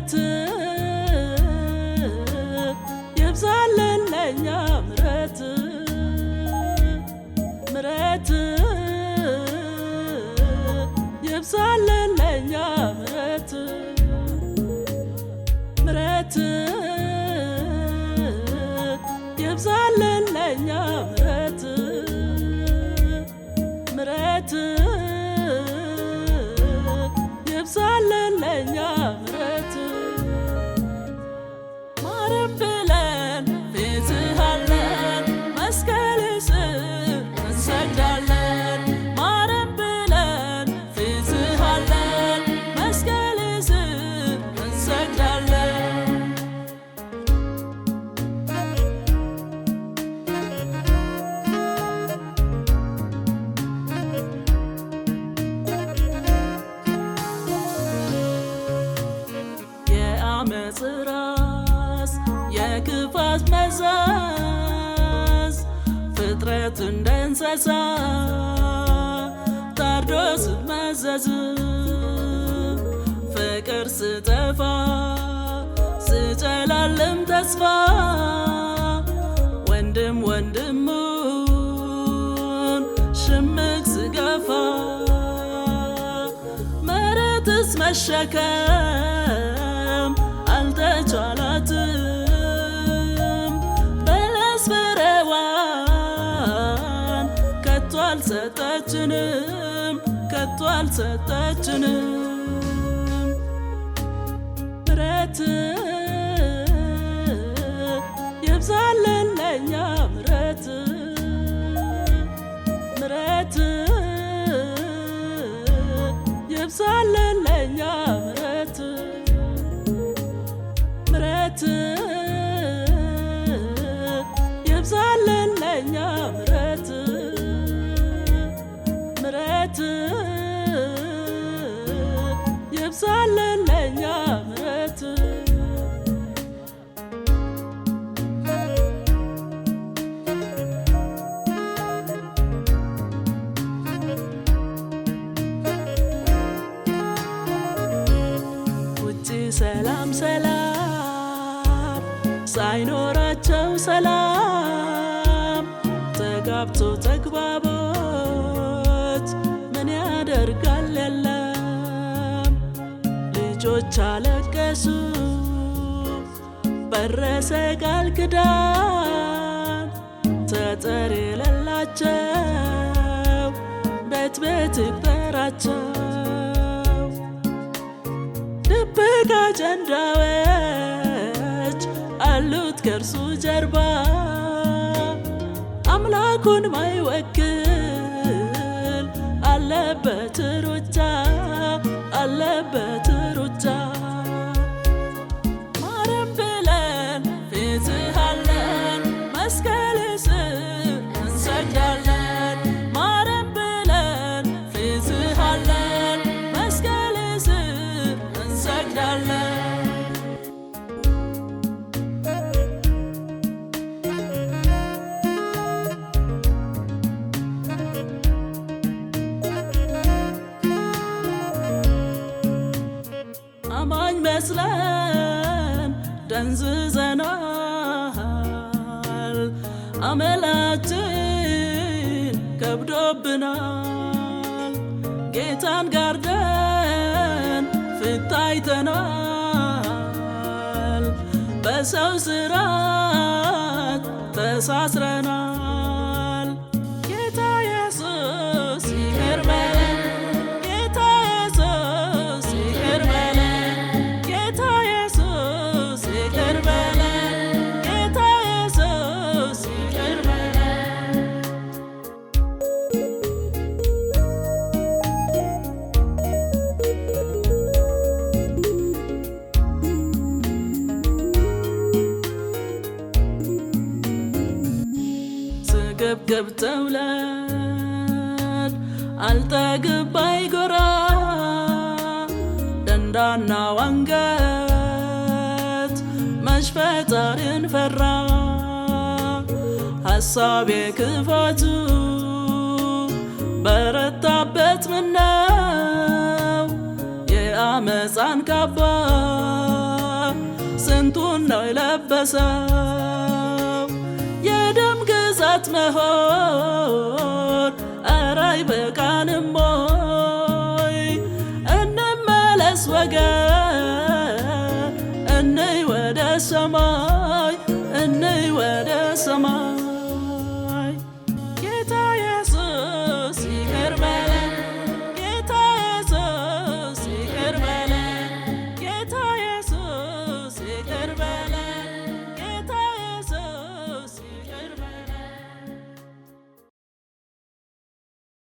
ምሕረት ይብዛልን ለኛ ምሕረት ምሕረት ይብዛልን ለኛ ምሕረት ምሕረት ይብዛልን ለኛ ምሕረት ምሕረት ይብዛልን ለኛ ምሕረት ማረን ብለን ፊትህ አለን መስቀል ስር እንሰግዳለን ማረን ብለን ፊትህ አለን መስቀል ስር እንሰግዳለን የአመፅ ራስ የክፋት መዛዝ ፍጥረት እንደ እንስሳ ታርዶ ስትመዘዝ ፍቅር ስጠፋ ስጨላልም ተስፋ ወንድም ወንድሙን ሽምቅ ስገፋ መሬትስ መሸከም አልተቻላትም በለስ ፍሬዋን ከቶ አልሰጠችንም ከቶ አልሰጠችንም ምሕረት ይብዛልን ለኛ ምሕረት ምሕረት ይብዛልን ለኛ ምሕረት ምሕረት ይብዛልን ለኛ ምሕረት ምሕረት ይብዛልን ለኛ ምሕረት ውጪ ሰላም ሰላም ሳይኖራቸው ሰላም ተጋብቶ ተግባቦት ምን ያደርጋል የለም ልጆች አለቀሱ በረሰ ቃል ኪዳን ተጠሪ የሌላቸው ቤት ቤት ይቅጠራቸው ድብቅ አጀንዳዎች አሉት ከእርሱ ጀርባ አምላኩን ማይወክል አለበት ሩጫ አለበት ሩጫ ማረን ብለን ፊትህ አለን መስቀል ስር እንሰግዳለን ማረን ብለን ፊትህ አለን መስቀል ስር እንሰግዳለን አማኝ መስለን ደንዝዘናል አመላችን ከብዶብናል ጌታን ጋርደን ፊት ታይተናል በሰው ስራት ተሳስረናል ጌታ ኢየሱስ ይቅር በለን ጌታ ኢየሱስ ይቅር በለን ጌታ ኢየሱስ ይቅር በለን ጌታ ኢየሱስ ይቅር በለን ስግብግብ ተውለን አልጠግብ ባይጎራ ደንዳናው አንገት መች ፈጣሪን ፈራ ሐሳቤ ክፋቱ በረታበት ምነው የአመፃን ካባ ሰው የደም ግዛት መሆን ኧረ አይበቃንም ሆይ እንመለስ ወገን